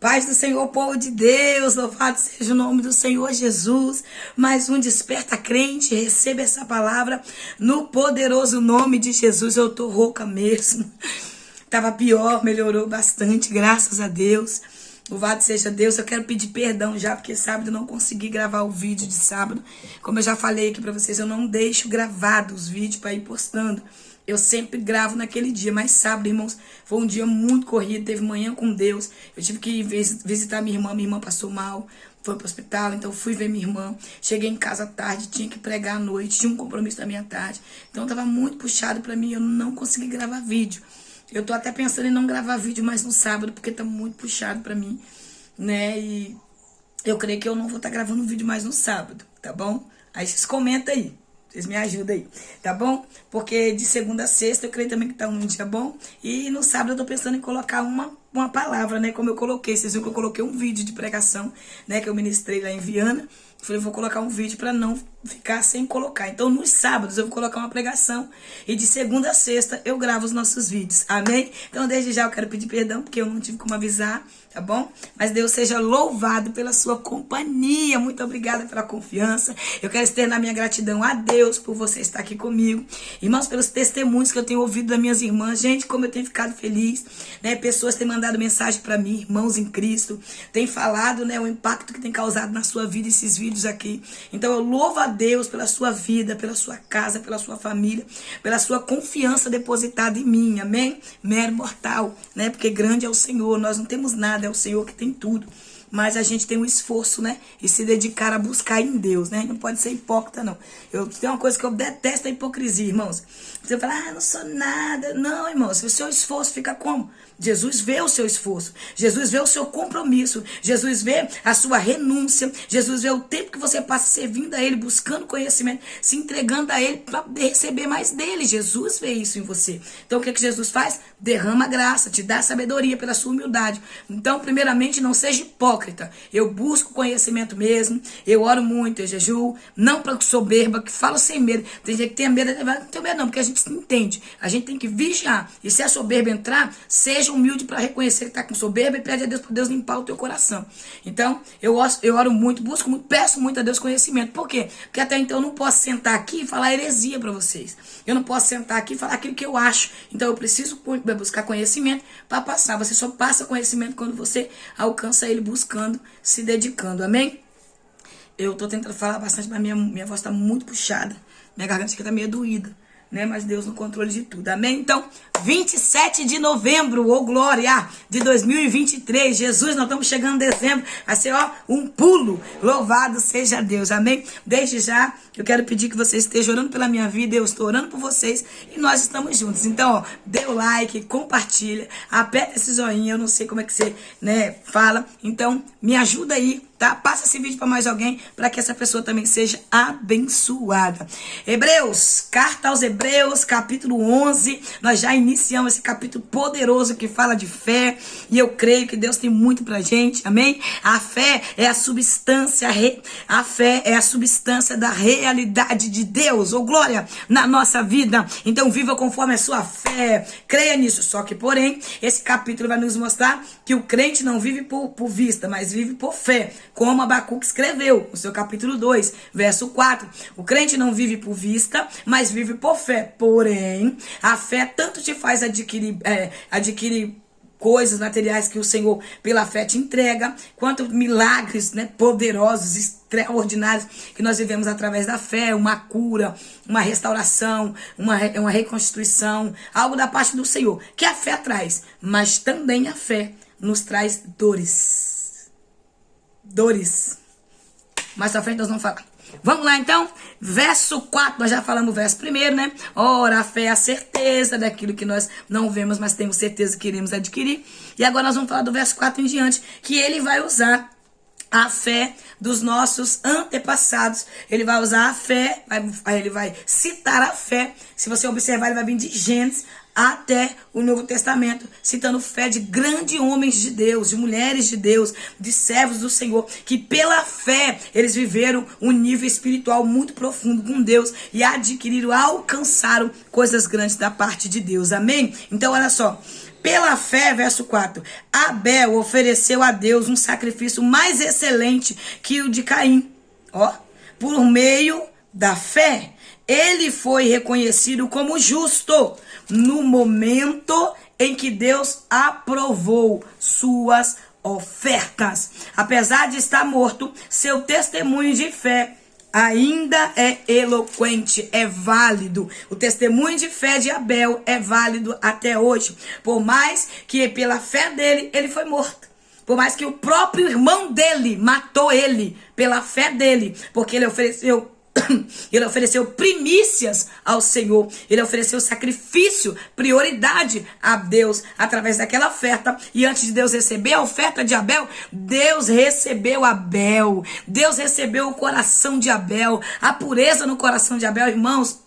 Paz do Senhor, povo de Deus, louvado seja o nome do Senhor Jesus. Mais um Desperta Crente, receba essa palavra no poderoso nome de Jesus. Eu tô rouca mesmo, tava pior, melhorou bastante, graças a Deus. Louvado seja Deus. Eu quero pedir perdão já, porque sábado eu não consegui gravar o vídeo de sábado. Como eu já falei aqui pra vocês, eu não deixo gravado os vídeos pra ir postando. Eu sempre gravo naquele dia, mas sábado, irmãos, foi um dia muito corrido, teve manhã com Deus. Eu tive que visitar minha irmã passou mal, foi pro hospital, então fui ver minha irmã. Cheguei em casa à tarde, tinha que pregar à noite, tinha um compromisso da minha tarde. Então tava muito puxado pra mim, eu não consegui gravar vídeo. Eu tô até pensando em não gravar vídeo mais no sábado, porque tá muito puxado pra mim, né? E eu creio que eu não vou estar gravando vídeo mais no sábado, tá bom? Aí vocês comentam aí. Vocês me ajudam aí, tá bom? Porque de segunda a sexta eu creio também que tá um dia bom. E no sábado eu tô pensando em colocar uma palavra, né? Como eu coloquei. Vocês viram que eu coloquei um vídeo de pregação, né? Que eu ministrei lá em Viana. Falei, eu vou colocar um vídeo para não ficar sem colocar. Então, nos sábados eu vou colocar uma pregação. E de segunda a sexta eu gravo os nossos vídeos. Amém? Então, desde já eu quero pedir perdão, porque eu não tive como avisar, tá bom? Mas Deus seja louvado pela sua companhia. Muito obrigada pela confiança. Eu quero externar minha gratidão a Deus por você estar aqui comigo. Irmãos, pelos testemunhos que eu tenho ouvido das minhas irmãs. Gente, como eu tenho ficado feliz, né? Pessoas têm mandado mensagem para mim, irmãos em Cristo. Têm falado, né? O impacto que tem causado na sua vida esses vídeos aqui. Então eu louvo a Deus pela sua vida, pela sua casa, pela sua família, pela sua confiança depositada em mim, amém? Mero mortal, né? Porque grande é o Senhor, nós não temos nada, é o Senhor que tem tudo. Mas a gente tem um esforço, né? E se dedicar a buscar em Deus, né? Não pode ser hipócrita, não. Tem uma coisa que eu detesto, a hipocrisia, irmãos. Você fala, não sou nada. Não, irmãos, se o seu esforço fica como? Jesus vê o seu esforço. Jesus vê o seu compromisso. Jesus vê a sua renúncia. Jesus vê o tempo que você passa servindo a Ele, buscando conhecimento, se entregando a Ele para receber mais dele. Jesus vê isso em você. Então, o que Jesus faz? Derrama graça, te dá sabedoria pela sua humildade. Então, primeiramente, não seja hipócrita. Eu busco conhecimento mesmo. Eu oro muito, eu jejuo. Não para soberba, que falo sem medo. Tem gente que tem medo, não tem medo não, porque a gente entende. A gente tem que vigiar. E se a soberba entrar, seja humilde para reconhecer que está com soberba e pede a Deus para Deus limpar o teu coração. Então, eu oro muito, busco muito, peço muito a Deus conhecimento. Por quê? Porque até então eu não posso sentar aqui e falar heresia para vocês. Eu não posso sentar aqui e falar aquilo que eu acho. Então, eu preciso buscar conhecimento para passar. Você só passa conhecimento quando você alcança ele buscando, se dedicando. Amém? Eu tô tentando falar bastante, mas minha voz tá muito puxada. Minha garganta fica meio doída, né? Mas Deus no controle de tudo. Amém? Então, 27 de novembro, ô glória, de 2023. Jesus, nós estamos chegando em dezembro. Vai ser, ó, um pulo. Louvado seja Deus. Amém? Desde já, eu quero pedir que vocês estejam orando pela minha vida. Eu estou orando por vocês e nós estamos juntos. Então, ó, dê o like, compartilha, aperta esse joinha. Eu não sei como é que você, né, fala. Então, me ajuda aí, tá? Passa esse vídeo para mais alguém, para que essa pessoa também seja abençoada. Hebreus, carta aos Hebreus, capítulo 11. Nós já iniciamos esse capítulo poderoso que fala de fé. E eu creio que Deus tem muito pra gente, amém? A fé é a substância, a fé é a substância da realidade de Deus, ou glória, na nossa vida. Então viva conforme a sua fé, creia nisso. Só que, porém, esse capítulo vai nos mostrar que o crente não vive por vista, mas vive por fé. Como Abacuque escreveu no seu capítulo 2, verso 4. O crente não vive por vista, mas vive por fé. Porém, a fé tanto te faz adquirir coisas materiais que o Senhor, pela fé, te entrega, quanto milagres, né, poderosos, extraordinários, que nós vivemos através da fé, uma cura, uma restauração, uma reconstituição, algo da parte do Senhor, que a fé traz, mas também a fé nos traz dores. Mais pra frente nós vamos falar. Vamos lá então, verso 4, nós já falamos o verso primeiro, né? Ora, a fé é a certeza daquilo que nós não vemos, mas temos certeza que iremos adquirir. E agora nós vamos falar do verso 4 em diante, que ele vai usar a fé dos nossos antepassados. Ele vai usar a fé, ele vai citar a fé. Se você observar, ele vai vir de Gênesis até o Novo Testamento, citando fé de grandes homens de Deus, de mulheres de Deus, de servos do Senhor, que pela fé eles viveram um nível espiritual muito profundo com Deus e alcançaram coisas grandes da parte de Deus. Amém? Então, olha só. Pela fé, verso 4, Abel ofereceu a Deus um sacrifício mais excelente que o de Caim. Ó, por meio da fé, ele foi reconhecido como justo no momento em que Deus aprovou suas ofertas. Apesar de estar morto, seu testemunho de fé ainda é eloquente, é válido. O testemunho de fé de Abel é válido até hoje. Por mais que pela fé dele, ele foi morto. Por mais que o próprio irmão dele matou ele pela fé dele, porque ele ofereceu primícias ao Senhor. Ele ofereceu sacrifício, prioridade a Deus através daquela oferta. E antes de Deus receber a oferta de Abel, Deus recebeu Abel. Deus recebeu o coração de Abel, a pureza no coração de Abel, irmãos.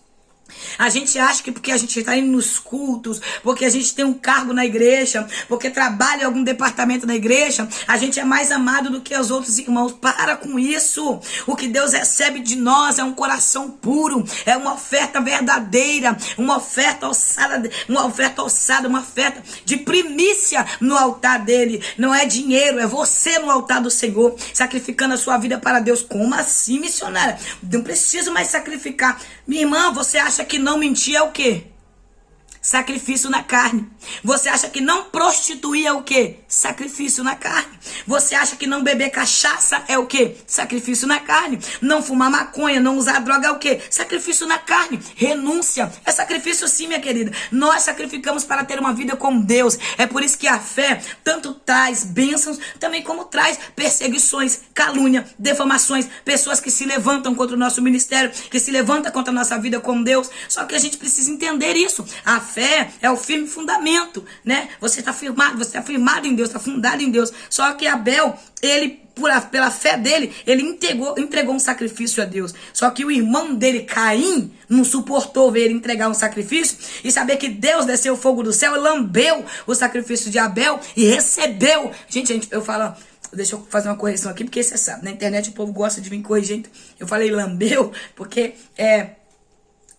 A gente acha que porque a gente está indo nos cultos, porque a gente tem um cargo na igreja, porque trabalha em algum departamento da igreja, a gente é mais amado do que os outros irmãos. Para com isso. O que Deus recebe de nós é um coração puro, é uma oferta verdadeira, uma oferta alçada, uma oferta de primícia no altar dele. Não é dinheiro, é você no altar do Senhor, sacrificando a sua vida para Deus. Como assim, missionária? Não preciso mais sacrificar. Minha irmã, você acha que não mentir é o quê? Sacrifício na carne. Você acha que não prostituir é o quê? Sacrifício na carne. Você acha que não beber cachaça é o quê? Sacrifício na carne. Não fumar maconha, não usar droga é o quê? Sacrifício na carne. Renúncia. É sacrifício sim, minha querida. Nós sacrificamos para ter uma vida com Deus. É por isso que a fé tanto traz bênçãos, também como traz perseguições, calúnia, defamações, pessoas que se levantam contra o nosso ministério, que se levantam contra a nossa vida com Deus. Só que a gente precisa entender isso. A fé é o firme fundamento, né? Você está firmado em Deus, está fundado em Deus. Só que Abel, ele, pela fé dele, ele entregou um sacrifício a Deus. Só que o irmão dele, Caim, não suportou ver ele entregar um sacrifício e saber que Deus desceu o fogo do céu e lambeu o sacrifício de Abel e recebeu. Gente, eu falo... Deixa eu fazer uma correção aqui, porque você sabe, na internet o povo gosta de vir corrigir. Eu falei lambeu, porque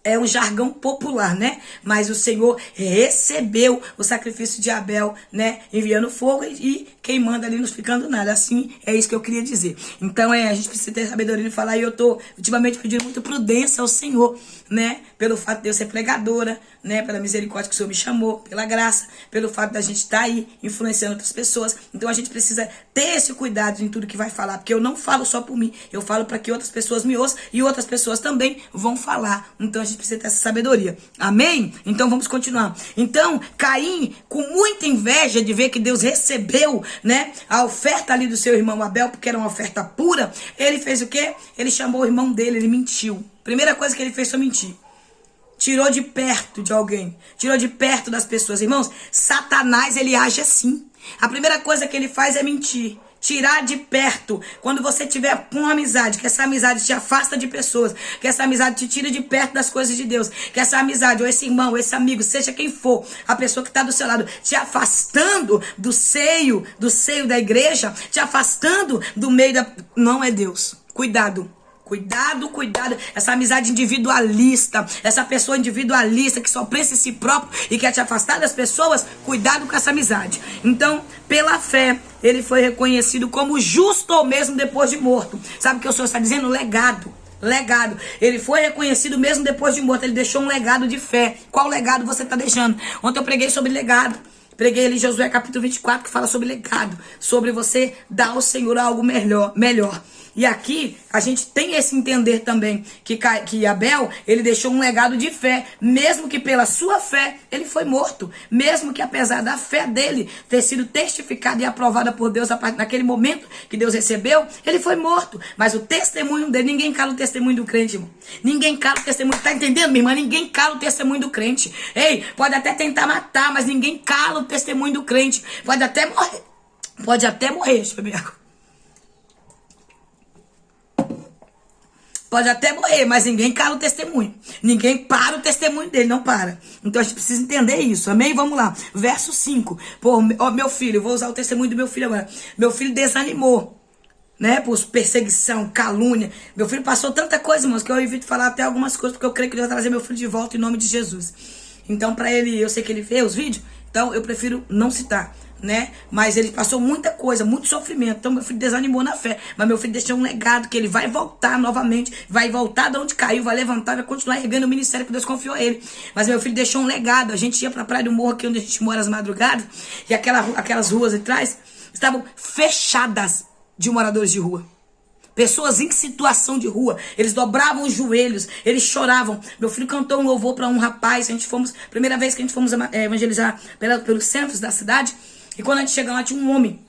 é um jargão popular, né? Mas o Senhor recebeu o sacrifício de Abel, né? Enviando fogo e queimando ali, não ficando nada. Assim, é isso que eu queria dizer. Então, a gente precisa ter sabedoria de falar. E eu tô, ultimamente, pedindo muita prudência ao Senhor, né? Pelo fato de eu ser pregadora, né? Pela misericórdia que o Senhor me chamou, pela graça, pelo fato da gente estar aí influenciando outras pessoas. Então, a gente precisa ter esse cuidado em tudo que vai falar. Porque eu não falo só por mim. Eu falo para que outras pessoas me ouçam e outras pessoas também vão falar. Então, a gente precisa ter essa sabedoria. Amém? Então vamos continuar. Então Caim, com muita inveja de ver que Deus recebeu, né, a oferta ali do seu irmão Abel, porque era uma oferta pura, ele fez o quê? Ele chamou o irmão dele, ele mentiu. Primeira coisa que ele fez foi mentir. Tirou de perto de alguém, tirou de perto das pessoas. Irmãos, Satanás, ele age assim. A primeira coisa que ele faz é mentir. Tirar de perto. Quando você tiver com uma amizade, que essa amizade te afasta de pessoas, que essa amizade te tira de perto das coisas de Deus, que essa amizade, ou esse irmão, ou esse amigo, seja quem for, a pessoa que está do seu lado, te afastando do seio da igreja, te afastando do meio da... Não é Deus. Cuidado. Cuidado, cuidado. Essa amizade individualista, essa pessoa individualista que só pensa em si próprio e quer te afastar das pessoas, cuidado com essa amizade. Então, pela fé, ele foi reconhecido como justo mesmo depois de morto. Sabe o que o Senhor está dizendo? Legado. Legado. Ele foi reconhecido mesmo depois de morto. Ele deixou um legado de fé. Qual legado você está deixando? Ontem eu preguei sobre legado. Preguei ali Josué capítulo 24, que fala sobre legado. Sobre você dar ao Senhor algo melhor. E aqui a gente tem esse entender também que Abel, ele deixou um legado de fé, mesmo que pela sua fé ele foi morto, mesmo que apesar da fé dele ter sido testificada e aprovada por Deus naquele momento que Deus recebeu, ele foi morto. Mas o testemunho dele, ninguém cala o testemunho do crente, irmão. Ninguém cala o testemunho, tá entendendo, minha irmã? Ninguém cala o testemunho do crente. Ei, pode até tentar matar, mas ninguém cala o testemunho do crente. Pode até morrer, deixa eu beber água. Pode até morrer, mas ninguém cala o testemunho. Ninguém para o testemunho dele, não para. Então a gente precisa entender isso, amém? Vamos lá, verso 5. Meu filho, eu vou usar o testemunho do meu filho agora. Meu filho desanimou, né? Por perseguição, calúnia. Meu filho passou tanta coisa, irmãos, que eu evito falar até algumas coisas, porque eu creio que Deus vai trazer meu filho de volta em nome de Jesus. Então, pra ele, eu sei que ele vê os vídeos, Então eu prefiro não citar, né? Mas ele passou muita coisa, muito sofrimento. Então meu filho desanimou na fé, mas meu filho deixou um legado que ele vai voltar novamente, vai voltar de onde caiu, vai levantar, vai continuar erguendo o ministério que Deus confiou a ele. Mas meu filho deixou um legado. A gente ia pra Praia do Morro, aqui onde a gente mora às madrugadas, e aquelas ruas atrás estavam fechadas de moradores de rua. Pessoas em situação de rua. Eles dobravam os joelhos, eles choravam. Meu filho cantou um louvor para um rapaz. Primeira vez que a gente fomos evangelizar pelos centros da cidade. E quando a gente chegou lá, tinha um homem.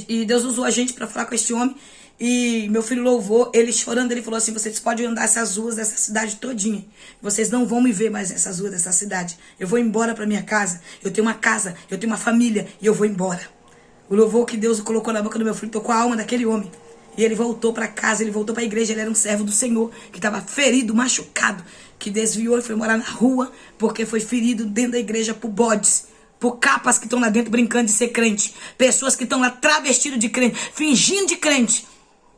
E Deus usou a gente para falar com este homem. E meu filho louvou, ele chorando, ele falou assim: vocês podem andar essas ruas dessa cidade todinha. Vocês não vão me ver mais nessas ruas dessa cidade. Eu vou embora para minha casa. Eu tenho uma casa, eu tenho uma família e eu vou embora. O louvor que Deus colocou na boca do meu filho tocou a alma daquele homem. E ele voltou para casa, ele voltou para a igreja. Ele era um servo do Senhor, que estava ferido, machucado, que desviou e foi morar na rua, porque foi ferido dentro da igreja por bodes, por capas que estão lá dentro brincando de ser crente. Pessoas que estão lá travestidos de crente, fingindo de crente.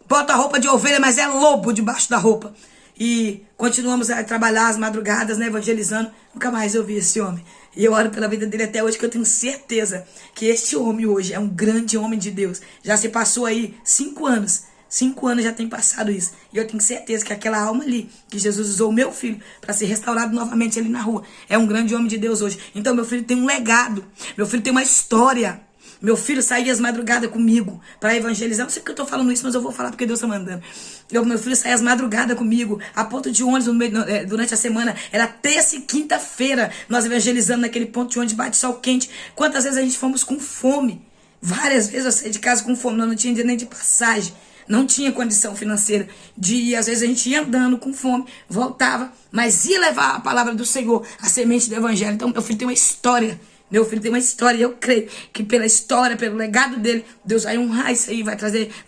Bota a roupa de ovelha, mas é lobo debaixo da roupa. E continuamos a trabalhar às madrugadas, né, evangelizando. Nunca mais eu vi esse homem. E eu oro pela vida dele até hoje, que eu tenho certeza que este homem hoje é um grande homem de Deus. Já se passou aí 5 anos. 5 anos já tem passado isso. E eu tenho certeza que aquela alma ali, que Jesus usou o meu filho para ser restaurado novamente ali na rua, é um grande homem de Deus hoje. Então meu filho tem um legado. Meu filho tem uma história. Meu filho saía às madrugadas comigo para evangelizar. Não sei porque eu tô falando isso, mas eu vou falar porque Deus tá mandando. Meu filho saía às madrugadas comigo, a ponto de ônibus durante a semana. Era terça e quinta-feira, nós evangelizando naquele ponto de ônibus, bate sol quente. Quantas vezes a gente fomos com fome? Várias vezes eu saí de casa com fome, nós não tinha dinheiro nem de passagem. Não tinha condição financeira de ir. Às vezes a gente ia andando com fome, voltava, mas ia levar a palavra do Senhor, a semente do evangelho. Então meu filho tem uma história. Meu filho tem uma história, e eu creio que pela história, pelo legado dele, Deus vai honrar isso aí, vai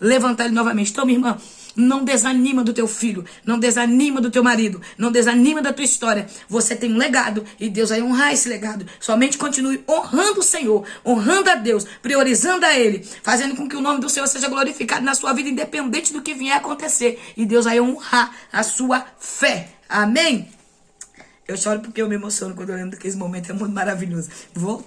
levantar ele novamente. Então, minha irmã, não desanima do teu filho, não desanima do teu marido, não desanima da tua história. Você tem um legado e Deus vai honrar esse legado. Somente continue honrando o Senhor, honrando a Deus, priorizando a Ele, fazendo com que o nome do Senhor seja glorificado na sua vida, independente do que vier a acontecer. E Deus vai honrar a sua fé. Amém? Eu choro porque eu me emociono quando eu lembro daqueles momentos, é muito maravilhoso. Vou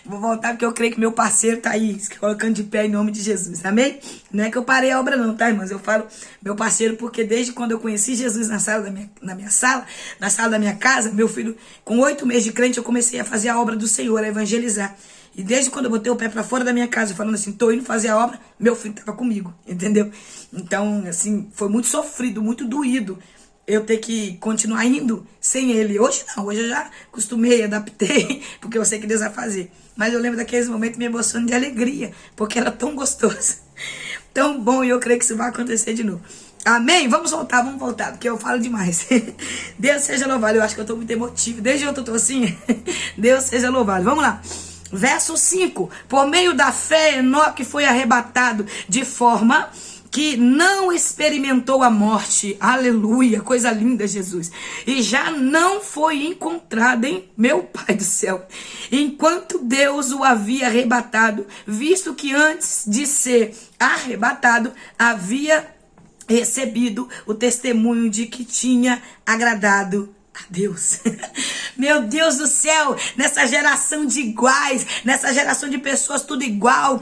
voltar porque eu creio que meu parceiro tá aí, se colocando de pé em nome de Jesus, amém? Não é que eu parei a obra não, tá, irmãs? Eu falo meu parceiro porque desde quando eu conheci Jesus na sala da minha casa, meu filho, com 8 meses de crente, eu comecei a fazer a obra do Senhor, a evangelizar. E desde quando eu botei o pé pra fora da minha casa, falando assim, tô indo fazer a obra, meu filho tava comigo, entendeu? Então, assim, foi muito sofrido, muito doído eu ter que continuar indo sem ele. Hoje não, hoje eu já acostumei, adaptei, porque eu sei que Deus vai fazer. Mas eu lembro daqueles momentos me emocionando de alegria, porque era tão gostoso, tão bom, e eu creio que isso vai acontecer de novo. Amém? Vamos voltar, porque eu falo demais. Deus seja louvado. Eu acho que eu tô muito emotivo. Desde ontem eu tô assim. Deus seja louvado. Vamos lá. Verso 5. Por meio da fé, Enoque foi arrebatado de forma que não experimentou a morte. Aleluia, coisa linda, Jesus. E já não foi encontrado, hein? Meu Pai do céu. Enquanto Deus o havia arrebatado, visto que antes de ser arrebatado, havia recebido o testemunho de que tinha agradado a Deus. Meu Deus do céu, nessa geração de iguais, nessa geração de pessoas tudo igual,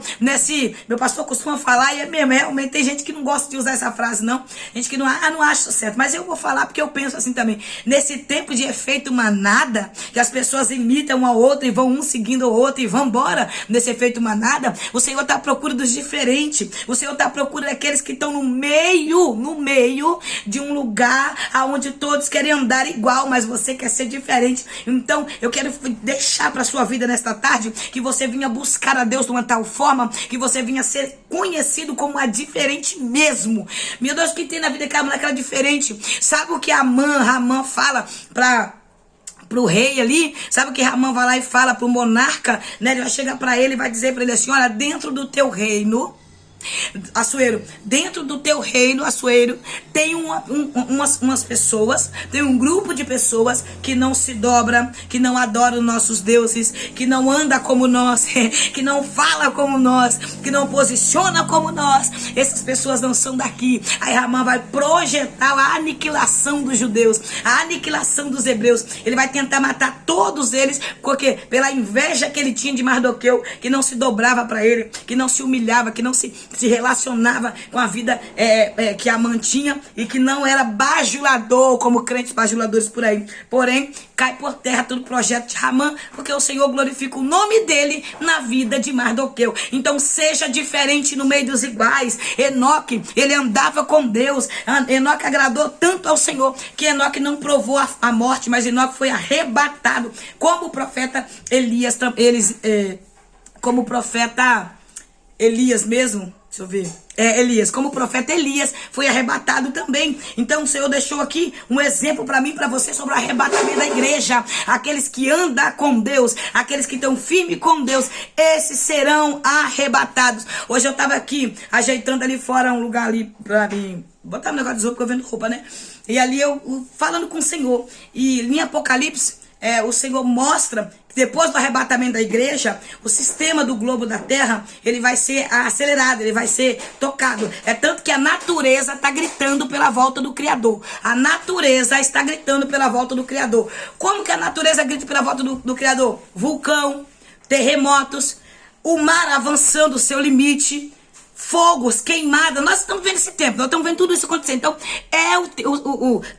meu pastor costuma falar, e é mesmo, realmente tem gente que não gosta de usar essa frase, não, gente que não acha certo, mas eu vou falar porque eu penso assim também, nesse tempo de efeito manada, que as pessoas imitam um ao outro e vão um seguindo o outro e vão embora, nesse efeito manada, o Senhor está à procura dos diferentes, o Senhor está à procura daqueles que estão no meio de um lugar onde todos querem andar igual, mas você quer ser diferente. Então eu quero deixar para sua vida nesta tarde que você vinha buscar a Deus de uma tal forma que você vinha ser conhecido como a diferente mesmo. Meu Deus, o que tem na vida daquela mulher que era diferente? Sabe o que Ramã fala pro rei ali? Sabe o que Ramã vai lá e fala pro monarca, né? Ele vai chegar para ele e vai dizer para ele assim: olha, dentro do teu reino Açoeiro, dentro do teu reino, Açoeiro, tem umas pessoas, tem um grupo de pessoas que não se dobra, que não adoram nossos deuses, que não anda como nós, que não fala como nós, que não posiciona como nós. Essas pessoas não são daqui. Aí Ramã vai projetar a aniquilação dos judeus, a aniquilação dos hebreus. Ele vai tentar matar todos eles, porque pela inveja que ele tinha de Mardoqueu, que não se dobrava para ele, que não se humilhava, que não se relacionava com a vida que Amã tinha, e que não era bajulador, como crentes bajuladores por aí. Porém, cai por terra todo o projeto de Ramã, porque o Senhor glorifica o nome dele na vida de Mardoqueu. Então seja diferente no meio dos iguais. Enoque, ele andava com Deus. Enoque agradou tanto ao Senhor que Enoque não provou a morte, mas Enoque foi arrebatado, como o profeta Elias, como o profeta Elias mesmo, deixa eu ver, Elias, como o profeta Elias foi arrebatado também. Então o Senhor deixou aqui um exemplo para mim, para você, sobre o arrebatamento da igreja. Aqueles que andam com Deus, aqueles que estão firmes com Deus, esses serão arrebatados. Hoje eu estava aqui ajeitando ali fora um lugar ali para mim botar um negócio de roupa, porque eu vendo roupa, né? E ali eu falando com o Senhor, e em Apocalipse o Senhor mostra que depois do arrebatamento da igreja, o sistema do globo da terra, ele vai ser acelerado, ele vai ser tocado. É tanto que a natureza está gritando pela volta do Criador. A natureza está gritando pela volta do Criador. Como que a natureza grita pela volta do Criador? Vulcão, terremotos, o mar avançando o seu limite, fogos, queimadas. Nós estamos vendo esse tempo, nós estamos vendo tudo isso acontecer. Então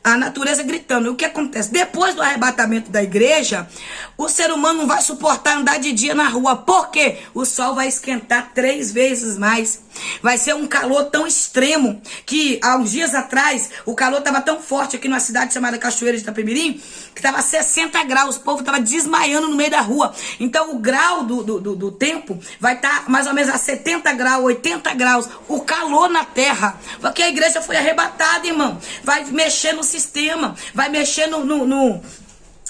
a natureza gritando. E o que acontece? Depois do arrebatamento da igreja, o ser humano não vai suportar andar de dia na rua. Por quê? O sol vai esquentar 3 vezes mais. Vai ser um calor tão extremo que há uns dias atrás o calor estava tão forte aqui numa cidade chamada Cachoeira de Itapemirim, que estava 60 graus, o povo estava desmaiando no meio da rua. Então o grau do tempo vai estar mais ou menos a 70 graus, 80 graus, o calor na terra, porque a igreja foi arrebatada, irmão. Vai mexer no sistema, vai mexer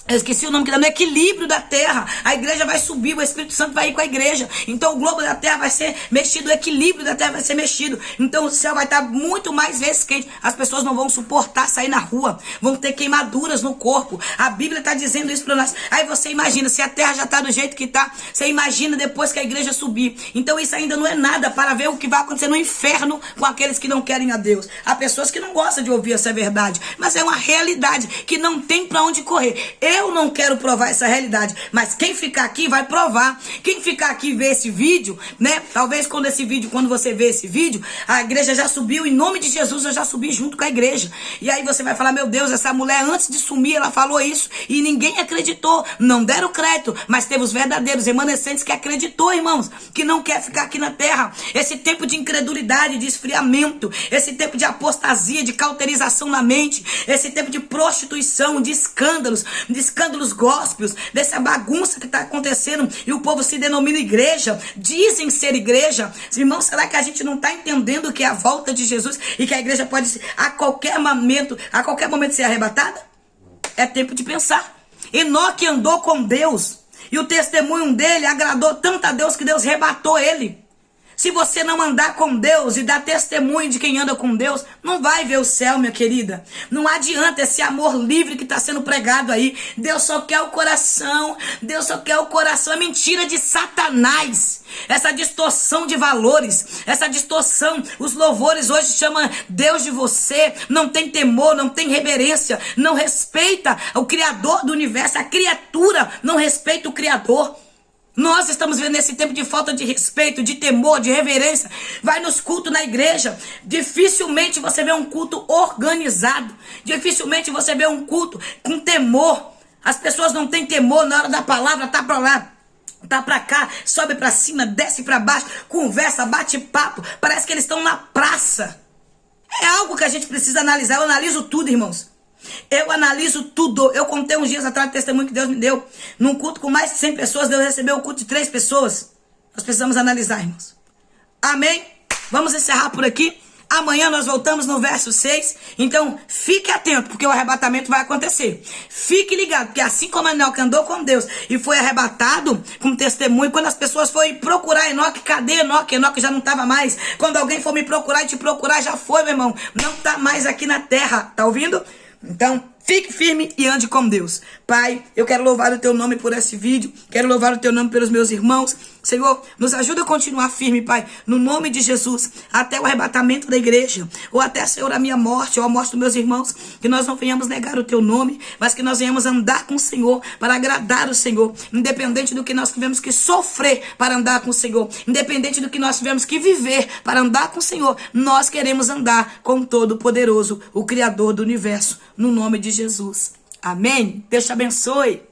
eu esqueci o nome que dá, no equilíbrio da terra. A igreja vai subir, o Espírito Santo vai ir com a igreja. Então o globo da terra vai ser mexido, o equilíbrio da terra vai ser mexido. Então o céu vai estar muito mais vezes quente. As pessoas não vão suportar sair na rua, vão ter queimaduras no corpo. A Bíblia está dizendo isso para nós. Aí você imagina, se a terra já está do jeito que está, você imagina depois que a igreja subir. Então isso ainda não é nada para ver o que vai acontecer no inferno com aqueles que não querem a Deus. Há pessoas que não gostam de ouvir essa verdade, mas é uma realidade que não tem para onde correr. Eu não quero provar essa realidade, mas quem ficar aqui vai provar. Quem ficar aqui e ver esse vídeo, né? Talvez quando você vê esse vídeo, a igreja já subiu, em nome de Jesus eu já subi junto com a igreja. E aí você vai falar, meu Deus, essa mulher antes de sumir, ela falou isso e ninguém acreditou, não deram crédito, mas teve os verdadeiros remanescentes que acreditou, irmãos, que não quer ficar aqui na terra. Esse tempo de incredulidade, de esfriamento, esse tempo de apostasia, de cauterização na mente, esse tempo de prostituição, de escândalos gospels, dessa bagunça que está acontecendo e o povo se denomina igreja, dizem ser igreja. Irmão, será que a gente não está entendendo que é a volta de Jesus e que a igreja pode a qualquer momento ser arrebatada? É tempo de pensar. Enoque andou com Deus e o testemunho dele agradou tanto a Deus que Deus arrebatou ele. Se você não andar com Deus e dar testemunho de quem anda com Deus, não vai ver o céu, minha querida. Não adianta esse amor livre que está sendo pregado aí. Deus só quer o coração. Deus só quer o coração. É mentira de Satanás. Essa distorção de valores, essa distorção. Os louvores hoje chamam Deus de você. Não tem temor, não tem reverência. Não respeita o Criador do universo. A criatura não respeita o Criador. Nós estamos vendo esse tempo de falta de respeito, de temor, de reverência. Vai nos cultos na igreja. Dificilmente você vê um culto organizado. Dificilmente você vê um culto com temor. As pessoas não têm temor na hora da palavra, tá pra lá, tá pra cá, sobe pra cima, desce pra baixo, conversa, bate papo. Parece que eles estão na praça. É algo que a gente precisa analisar. Eu analiso tudo, irmãos. Eu analiso tudo. Eu contei uns dias atrás o testemunho que Deus me deu. Num culto com mais de 100 pessoas, Deus recebeu o culto de 3 pessoas. Nós precisamos analisar, irmãos. Amém? Vamos encerrar por aqui. Amanhã nós voltamos no verso 6. Então, fique atento, porque o arrebatamento vai acontecer. Fique ligado, porque assim como Enoque andou com Deus e foi arrebatado com testemunho, quando as pessoas forem procurar Enoque, cadê Enoque? Enoque já não estava mais. Quando alguém for me procurar e te procurar, já foi, meu irmão. Não está mais aqui na terra. Tá ouvindo? Então, fique firme e ande com Deus. Pai, eu quero louvar o teu nome por esse vídeo. Quero louvar o teu nome pelos meus irmãos. Senhor, nos ajuda a continuar firme, Pai, no nome de Jesus, até o arrebatamento da igreja, ou até, Senhor, a minha morte, ou a morte dos meus irmãos, que nós não venhamos negar o teu nome, mas que nós venhamos andar com o Senhor, para agradar o Senhor, independente do que nós tivemos que sofrer para andar com o Senhor, independente do que nós tivemos que viver para andar com o Senhor, nós queremos andar com o Todo-Poderoso, o Criador do Universo, no nome de Jesus. Amém? Deus te abençoe.